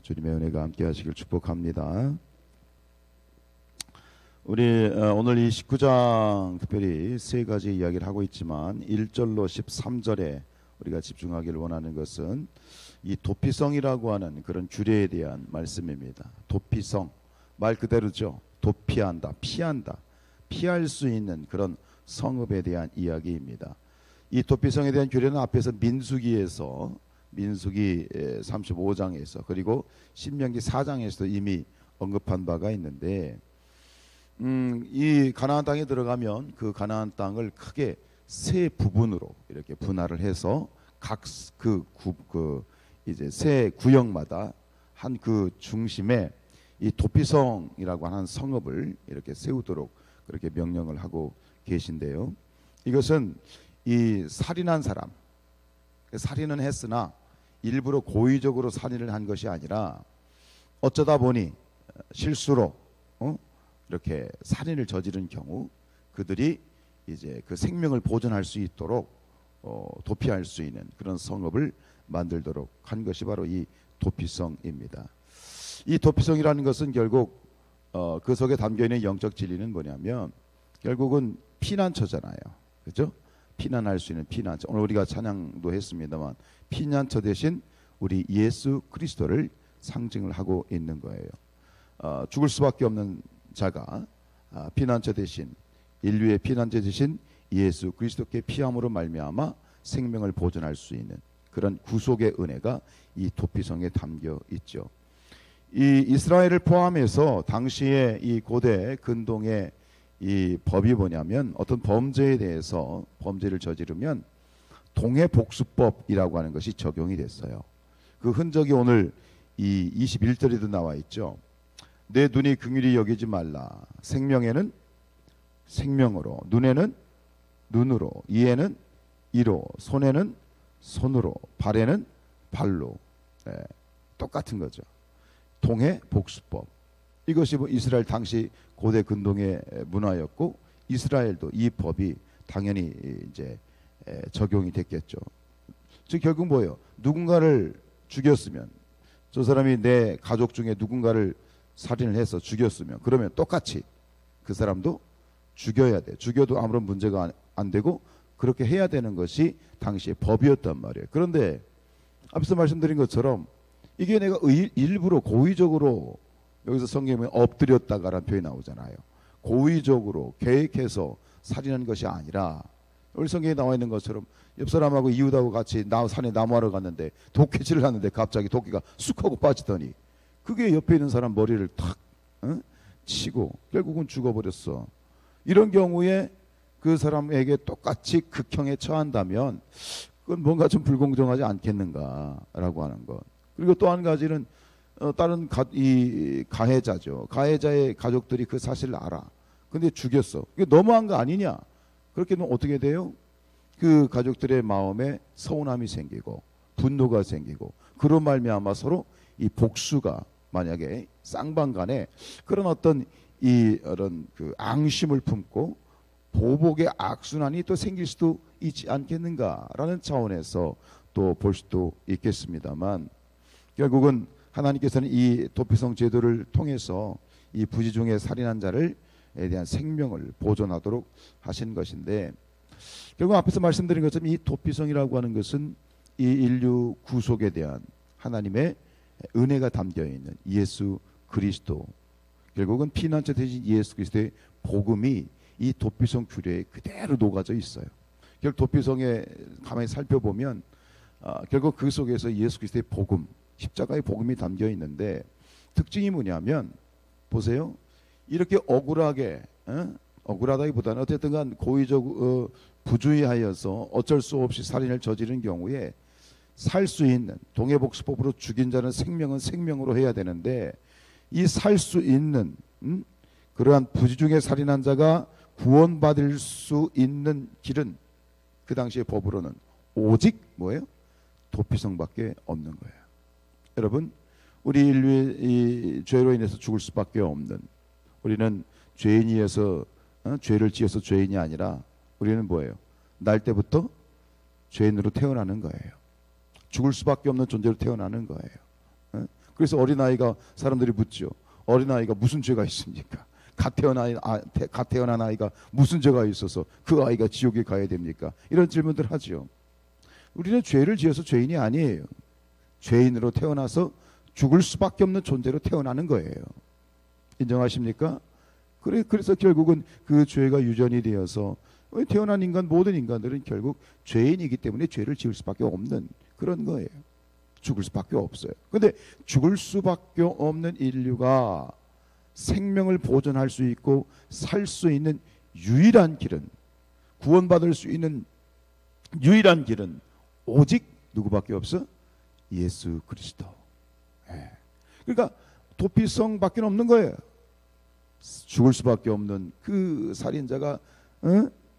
주님의 은혜가 함께 하시길 축복합니다. 우리 오늘 이 19장 특별히 세 가지 이야기를 하고 있지만 1절로 13절에 우리가 집중하기를 원하는 것은 이 도피성이라고 하는 그런 규례에 대한 말씀입니다. 도피성, 말 그대로죠. 도피한다, 피한다, 피할 수 있는 그런 성읍에 대한 이야기입니다. 이 도피성에 대한 규례는 앞에서 민수기 35장에서 그리고 신명기 4장에서도 이미 언급한 바가 있는데, 이 가나안 땅에 들어가면 그 가나안 땅을 크게 세 부분으로 이렇게 분할을 해서 각 이제 세 구역마다 한 그 중심에 이 도피성이라고 하는 성읍을 이렇게 세우도록 그렇게 명령을 하고 계신데요. 이것은 이 살인한 사람, 살인은 했으나 일부러 고의적으로 살인을 한 것이 아니라 어쩌다 보니 실수로 이렇게 살인을 저지른 경우 그들이 이제 그 생명을 보존할 수 있도록 도피할 수 있는 그런 성읍을 만들도록 한 것이 바로 이 도피성입니다. 이 도피성이라는 것은 결국 그 속에 담겨 있는 영적 진리는 뭐냐면 결국은 피난처잖아요. 그렇죠? 피난할 수 있는 피난처. 오늘 우리가 찬양도 했습니다만 피난처 대신 우리 예수 그리스도를 상징을 하고 있는 거예요. 죽을 수밖에 없는 자가 피난처 대신 인류의 피난처 대신 예수 그리스도께 피함으로 말미암아 생명을 보존할 수 있는 그런 구속의 은혜가 이 도피성에 담겨 있죠. 이 이스라엘을 포함해서 당시에 이 고대 근동의 이 법이 뭐냐면 어떤 범죄에 대해서 범죄를 저지르면 동해복수법이라고 하는 것이 적용이 됐어요. 그 흔적이 오늘 이 21절에도 나와 있죠. 내 눈이 긍휼히 여기지 말라. 생명에는 생명으로, 눈에는 눈으로, 이에는 이로, 손에는 손으로, 발에는 발로. 똑같은 거죠. 동해복수법. 이것이 이스라엘 당시 고대 근동의 문화였고 이스라엘도 이 법이 당연히 이제 적용이 됐겠죠. 즉 결국 뭐예요? 누군가를 죽였으면 저 사람이 내 가족 중에 누군가를 살인을 해서 죽였으면 그러면 똑같이 그 사람도 죽여야 돼. 죽여도 아무런 문제가 안 되고 그렇게 해야 되는 것이 당시의 법이었단 말이에요. 그런데 앞서 말씀드린 것처럼 이게 내가 일부러 고의적으로 여기서 성경에 엎드렸다가라는 표현이 나오잖아요. 고의적으로 계획해서 살인한 것이 아니라 우리 성경에 나와 있는 것처럼 옆 사람하고 이웃하고 같이 산에 나무하러 갔는데 도끼질을 하는데 갑자기 도끼가 쑥 하고 빠지더니 그게 옆에 있는 사람 머리를 탁 치고 결국은 죽어버렸어. 이런 경우에 그 사람에게 똑같이 극형에 처한다면 그건 뭔가 좀 불공정하지 않겠는가라고 하는 것. 그리고 또 한 가지는 다른 이 가해자죠. 가해자의 가족들이 그 사실을 알아. 근데 죽였어. 이게 너무한 거 아니냐? 그렇게 되면 어떻게 돼요? 그 가족들의 마음에 서운함이 생기고 분노가 생기고 그런 말미암아 서로 이 복수가 만약에 쌍방간에 그런 어떤 이런 그 앙심을 품고 보복의 악순환이 또 생길 수도 있지 않겠는가라는 차원에서 또 볼 수도 있겠습니다만 결국은 하나님께서는 이 도피성 제도를 통해서 이 부지중에 살인한 자를 에 대한 생명을 보존하도록 하신 것인데 결국 앞에서 말씀드린 것처럼 이 도피성이라고 하는 것은 이 인류 구속에 대한 하나님의 은혜가 담겨 있는 예수 그리스도, 결국은 피난처 대신 예수 그리스도의 복음이 이 도피성 규례에 그대로 녹아져 있어요. 결국 도피성에 가만히 살펴보면 결국 그 속에서 예수 그리스도의 복음, 십자가의 복음이 담겨 있는데 특징이 뭐냐면 보세요. 이렇게 억울하게 억울하다기보다는 어쨌든 간 고의적 부주의하여서 어쩔 수 없이 살인을 저지른 경우에 살 수 있는 동해복수법으로 죽인 자는 생명은 생명으로 해야 되는데 이 살 수 있는 그러한 부지중에 살인한 자가 구원받을 수 있는 길은 그 당시의 법으로는 오직 뭐예요? 도피성밖에 없는 거예요. 여러분, 우리 인류의 이 죄로 인해서 죽을 수밖에 없는, 우리는 죄인이어서 죄를 지어서 죄인이 아니라 우리는 뭐예요? 날 때부터 죄인으로 태어나는 거예요. 죽을 수밖에 없는 존재로 태어나는 거예요. 그래서 어린아이가 사람들이 묻죠. 어린아이가 무슨 죄가 있습니까? 갓 태어난 아이가 무슨 죄가 있어서 그 아이가 지옥에 가야 됩니까? 이런 질문들 하죠. 우리는 죄를 지어서 죄인이 아니에요. 죄인으로 태어나서 죽을 수밖에 없는 존재로 태어나는 거예요. 인정하십니까? 그래서 결국은 그 죄가 유전이 되어서 태어난 모든 인간들은 결국 죄인이기 때문에 죄를 지을 수밖에 없는 그런 거예요. 죽을 수밖에 없어요. 근데 죽을 수밖에 없는 인류가 생명을 보존할 수 있고 살 수 있는 유일한 길은, 구원받을 수 있는 유일한 길은 오직 누구밖에 없어? 예수 그리스도. 그러니까 도피성밖에 없는 거예요. 죽을 수밖에 없는 그 살인자가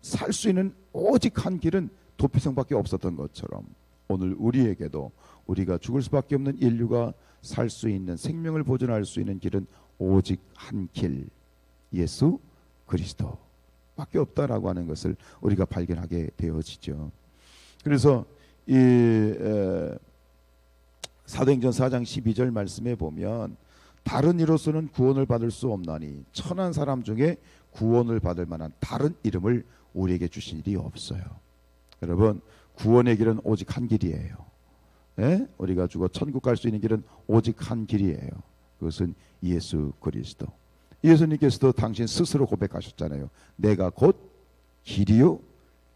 살 수 있는 오직 한 길은 도피성밖에 없었던 것처럼 오늘 우리에게도 우리가 죽을 수밖에 없는 인류가 살 수 있는, 생명을 보존할 수 있는 길은 오직 한 길, 예수 그리스도밖에 없다라고 하는 것을 우리가 발견하게 되어지죠. 그래서 이 사도행전 4장 12절 말씀에 보면 다른 이로서는 구원을 받을 수 없나니 천한 사람 중에 구원을 받을 만한 다른 이름을 우리에게 주신 일이 없어요. 여러분, 구원의 길은 오직 한 길이에요. 예? 우리가 죽어 천국 갈 수 있는 길은 오직 한 길이에요. 그것은 예수 그리스도. 예수님께서도 당신 스스로 고백하셨잖아요. 내가 곧 길이요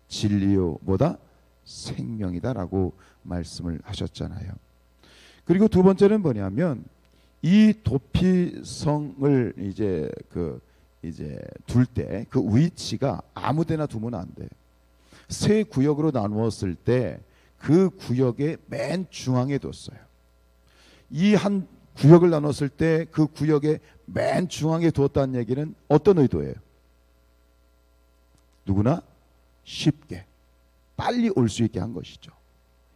진리요 뭐다? 생명이다라고 말씀을 하셨잖아요. 그리고 두 번째는 뭐냐면 이 도피성을 이제 둘 때 그 위치가 아무데나 두면 안 돼. 세 구역으로 나누었을 때 그 구역의 맨 중앙에 뒀어요. 이 한 구역을 나눴을 때 그 구역의 맨 중앙에 두었다는 얘기는 어떤 의도예요? 누구나 쉽게 빨리 올 수 있게 한 것이죠.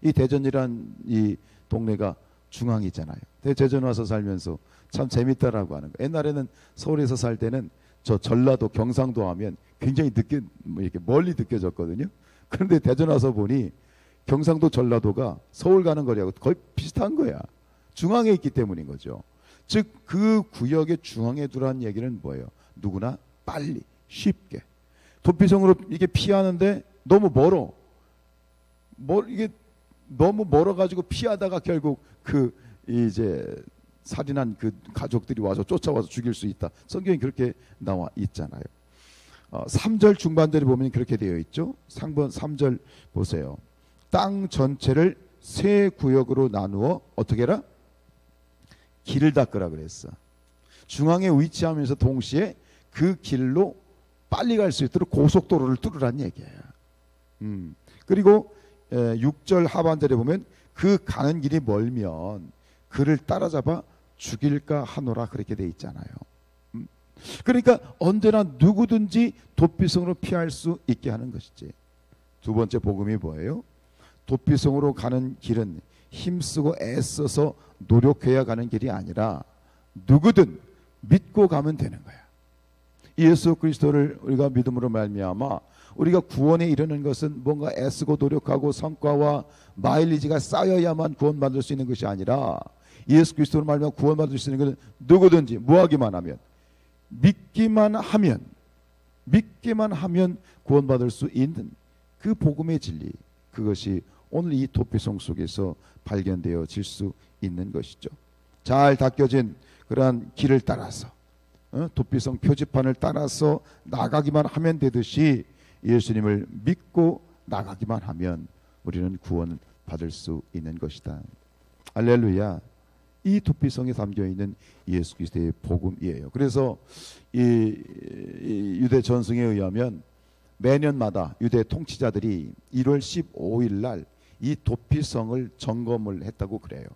이 대전이란 이 동네가 중앙이잖아요. 대전 와서 살면서 참 재밌다라고 하는 거. 옛날에는 서울에서 살 때는 저 전라도 경상도 하면 굉장히 늦게 이렇게 멀리 느껴졌거든요. 그런데 대전 와서 보니 경상도 전라도가 서울 가는 거리하고 거의 비슷한 거야. 중앙에 있기 때문인 거죠. 즉 그 구역의 중앙에 두라는 얘기는 뭐예요? 누구나 빨리 쉽게 도피성으로 이게 피하는데 너무 멀어. 이게 너무 멀어가지고 피하다가 결국 그 이제 살인한 그 가족들이 와서 쫓아와서 죽일 수 있다. 성경이 그렇게 나와 있잖아요. 3절 중반절에 보면 그렇게 되어 있죠. 3절 보세요. 땅 전체를 세 구역으로 나누어 어떻게 해라? 길을 닦으라 그랬어. 중앙에 위치하면서 동시에 그 길로 빨리 갈 수 있도록 고속도로를 뚫으라는 얘기예요. 그리고 6절 하반절에 보면 그 가는 길이 멀면 그를 따라잡아 죽일까 하노라 그렇게 돼 있잖아요. 그러니까 언제나 누구든지 도피성으로 피할 수 있게 하는 것이지. 두 번째 복음이 뭐예요? 도피성으로 가는 길은 힘쓰고 애써서 노력해야 가는 길이 아니라 누구든 믿고 가면 되는 거야. 예수 그리스도를 우리가 믿음으로 말미암아 우리가 구원에 이르는 것은 뭔가 애쓰고 노력하고 성과와 마일리지가 쌓여야만 구원받을 수 있는 것이 아니라 예수 그리스도로 말미암아 구원받을 수 있는 것은 누구든지 뭐하기만 하면 믿기만 하면 구원받을 수 있는 그 복음의 진리, 그것이 오늘 이 도피성 속에서 발견되어질 수 있는 것이죠. 잘 닦여진 그러한 길을 따라서 도피성 표지판을 따라서 나가기만 하면 되듯이 예수님을 믿고 나가기만 하면 우리는 구원을 받을 수 있는 것이다. 할렐루야. 이 도피성에 담겨있는 예수 그리스도의 복음이에요. 그래서 이 유대 전승에 의하면 매년마다 유대 통치자들이 1월 15일 날 이 도피성을 점검을 했다고 그래요.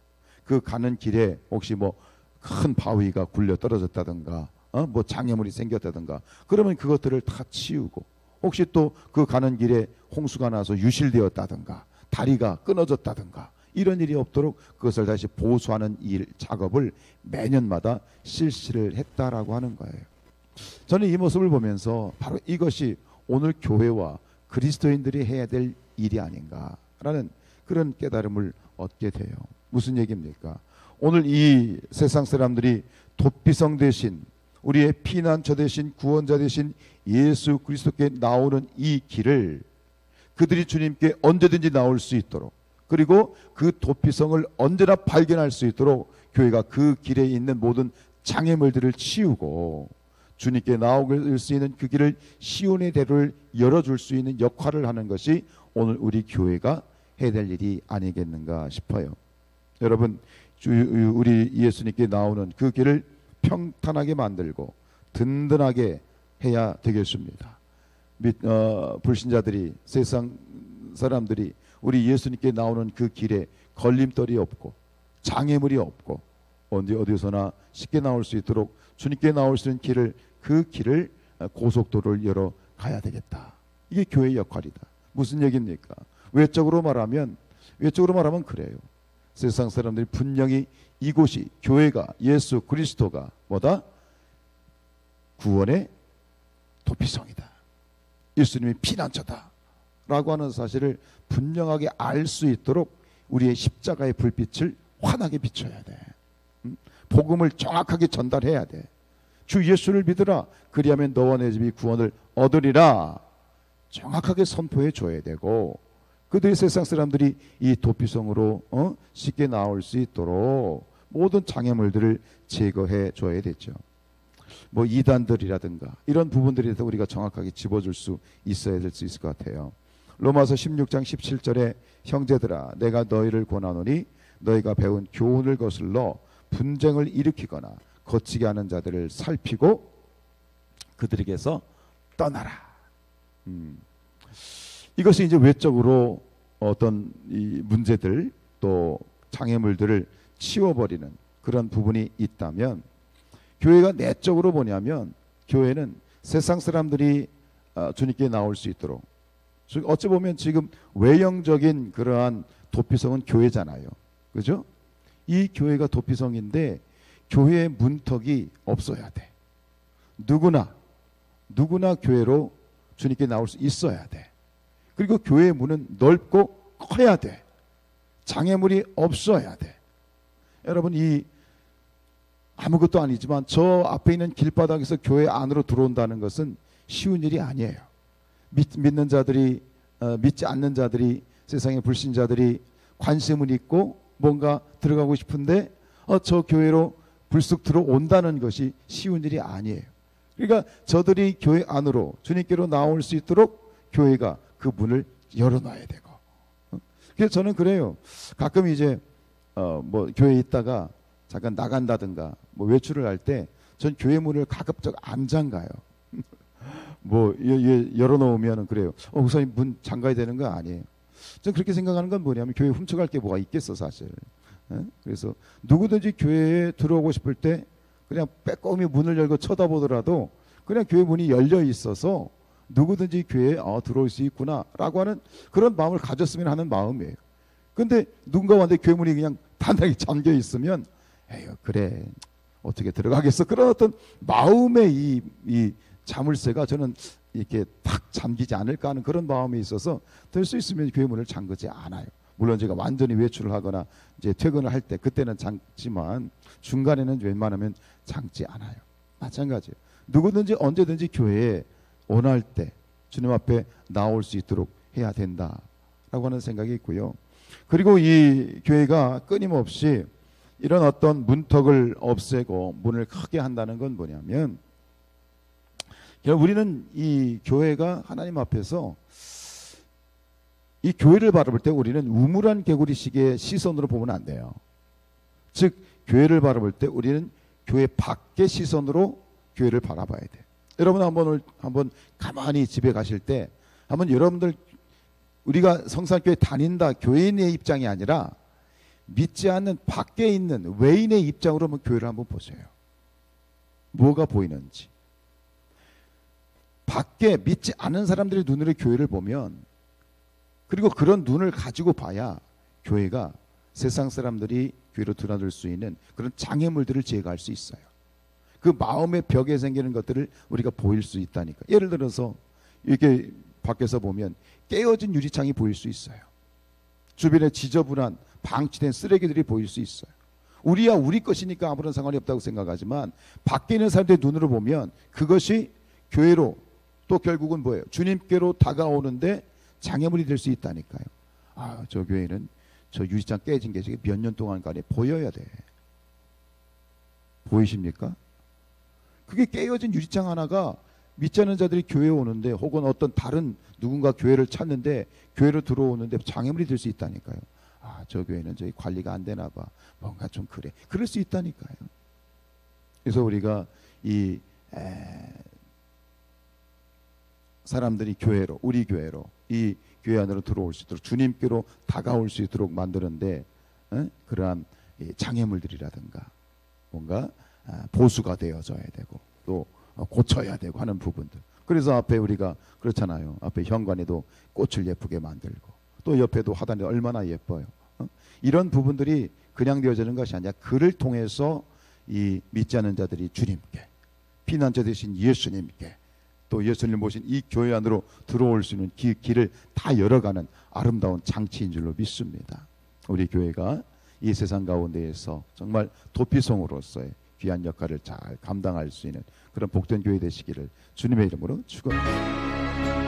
그 가는 길에 혹시 뭐 큰 바위가 굴려 떨어졌다든가 뭐 장애물이 생겼다든가 그러면 그것들을 다 치우고, 혹시 또 그 가는 길에 홍수가 나서 유실되었다든가 다리가 끊어졌다든가 이런 일이 없도록 그것을 다시 보수하는 일 작업을 매년마다 실시를 했다라고 하는 거예요. 저는 이 모습을 보면서 바로 이것이 오늘 교회와 그리스도인들이 해야 될 일이 아닌가라는 그런 깨달음을 얻게 돼요. 무슨 얘기입니까? 오늘 이 세상 사람들이 도피성 대신 우리의 피난처 대신 구원자 대신 예수 그리스도께 나오는 이 길을 그들이 주님께 언제든지 나올 수 있도록, 그리고 그 도피성을 언제나 발견할 수 있도록 교회가 그 길에 있는 모든 장애물들을 치우고 주님께 나올 수 있는 그 길을 시온의 대로를 열어줄 수 있는 역할을 하는 것이 오늘 우리 교회가 해야 될 일이 아니겠는가 싶어요. 여러분, 우리 예수님께 나오는 그 길을 평탄하게 만들고 든든하게 해야 되겠습니다. 불신자들이, 세상 사람들이 우리 예수님께 나오는 그 길에 걸림돌이 없고 장애물이 없고 어디서나 쉽게 나올 수 있도록 주님께 나올 수 있는 길을, 그 길을, 고속도로를 열어 가야 되겠다. 이게 교회의 역할이다. 무슨 얘기입니까? 외적으로 말하면 그래요. 세상 사람들이 분명히 이곳이, 교회가, 예수 그리스도가 뭐다? 구원의 도피성이다. 예수님이 피난처다 라고 하는 사실을 분명하게 알 수 있도록 우리의 십자가의 불빛을 환하게 비춰야 돼. 복음을 정확하게 전달해야 돼. 주 예수를 믿으라, 그리하면 너와 내 집이 구원을 얻으리라 정확하게 선포해 줘야 되고, 그들이, 세상 사람들이 이 도피성으로 쉽게 나올 수 있도록 모든 장애물들을 제거해 줘야 되죠. 뭐 이단들이라든가 이런 부분들에 대해서 우리가 정확하게 집어줄 수 있어야 될 수 있을 것 같아요. 로마서 16장 17절에 형제들아 내가 너희를 권하노니 너희가 배운 교훈을 거슬러 분쟁을 일으키거나 거치게 하는 자들을 살피고 그들에게서 떠나라. 이것이 이제 외적으로 어떤 이 문제들 또 장애물들을 치워버리는 그런 부분이 있다면, 교회가 내적으로 뭐냐면, 교회는 세상 사람들이 주님께 나올 수 있도록, 어찌 보면 지금 외형적인 그러한 도피성은 교회잖아요. 그죠? 이 교회가 도피성인데 교회의 문턱이 없어야 돼. 누구나 교회로 주님께 나올 수 있어야 돼. 그리고 교회의 문은 넓고 커야 돼. 장애물이 없어야 돼. 여러분, 이 아무것도 아니지만 저 앞에 있는 길바닥에서 교회 안으로 들어온다는 것은 쉬운 일이 아니에요. 믿는 자들이, 믿지 않는 자들이, 세상의 불신자들이 관심은 있고 뭔가 들어가고 싶은데 저 교회로 불쑥 들어온다는 것이 쉬운 일이 아니에요. 그러니까 저들이 교회 안으로 주님께로 나올 수 있도록 교회가 그 문을 열어놔야 되고. 그래서 저는 그래요. 가끔 이제 뭐 교회에 있다가 잠깐 나간다든가 뭐 외출을 할 때 전 교회 문을 가급적 안 잠가요. 뭐 열어놓으면 그래요. 우선 문 잠가야 되는 거 아니에요. 전 그렇게 생각하는 건 뭐냐면, 교회 훔쳐갈 게 뭐가 있겠어 사실. 그래서 누구든지 교회에 들어오고 싶을 때 그냥 빼꼼히 문을 열고 쳐다보더라도 그냥 교회 문이 열려 있어서 누구든지 교회에 들어올 수 있구나라고 하는 그런 마음을 가졌으면 하는 마음이에요. 근데 누군가 왔는데 교회 문이 그냥 단단히 잠겨 있으면 에휴 그래 어떻게 들어가겠어, 그런 어떤 마음의 이 자물쇠가 저는 이렇게 탁 잠기지 않을까 하는 그런 마음이 있어서 될 수 있으면 교회 문을 잠그지 않아요. 물론 제가 완전히 외출을 하거나 이제 퇴근을 할 때 그때는 잠지만 중간에는 웬만하면 잠지 않아요. 마찬가지예요. 누구든지 언제든지 교회에 원할 때 주님 앞에 나올 수 있도록 해야 된다라고 하는 생각이 있고요. 그리고 이 교회가 끊임없이 이런 어떤 문턱을 없애고 문을 크게 한다는 건 뭐냐면, 우리는 이 교회가 하나님 앞에서 이 교회를 바라볼 때 우리는 우물한 개구리식의 시선으로 보면 안 돼요. 즉 교회를 바라볼 때 우리는 교회 밖의 시선으로 교회를 바라봐야 돼. 여러분 한번 가만히 집에 가실 때 한번 여러분들, 우리가 성산교회 다닌다 교인의 입장이 아니라 믿지 않는 밖에 있는 외인의 입장으로 한번 교회를 한번 보세요. 뭐가 보이는지. 밖에 믿지 않는 사람들의 눈으로 교회를 보면, 그리고 그런 눈을 가지고 봐야 교회가 세상 사람들이 교회로 드나들 수 있는 그런 장애물들을 제거할 수 있어요. 그 마음의 벽에 생기는 것들을 우리가 보일 수 있다니까. 예를 들어서 이렇게 밖에서 보면 깨어진 유리창이 보일 수 있어요. 주변에 지저분한 방치된 쓰레기들이 보일 수 있어요. 우리야 우리 것이니까 아무런 상관이 없다고 생각하지만 밖에 있는 사람들의 눈으로 보면 그것이 교회로 또 결국은 뭐예요? 주님께로 다가오는데 장애물이 될 수 있다니까요. 아, 저 교회는 저 유리창 깨진 게 몇 년 동안간에 보여야 돼. 보이십니까? 그게 깨어진 유리창 하나가 믿지 않는 자들이 교회에 오는데 혹은 어떤 다른 누군가 교회를 찾는데 교회로 들어오는데 장애물이 될 수 있다니까요. 아, 저 교회는 저희 관리가 안 되나 봐. 뭔가 좀 그래. 그럴 수 있다니까요. 그래서 우리가 이 사람들이 교회로, 우리 교회로, 이 교회 안으로 들어올 수 있도록 주님께로 다가올 수 있도록 만드는데 그러한 장애물들이라든가 뭔가 보수가 되어져야 되고 또 고쳐야 되고 하는 부분들. 그래서 앞에 우리가 그렇잖아요. 앞에 현관에도 꽃을 예쁘게 만들고 또 옆에도 화단이 얼마나 예뻐요. 이런 부분들이 그냥 되어지는 것이 아니라 그를 통해서 이 믿지 않는 자들이 주님께, 피난처 되신 예수님께, 또 예수님 모신 이 교회 안으로 들어올 수 있는 길을 다 열어가는 아름다운 장치인 줄로 믿습니다. 우리 교회가 이 세상 가운데에서 정말 도피성으로서의 귀한 역할을 잘 감당할 수 있는 그런 복된 교회 되시기를 주님의 이름으로 축원합니다.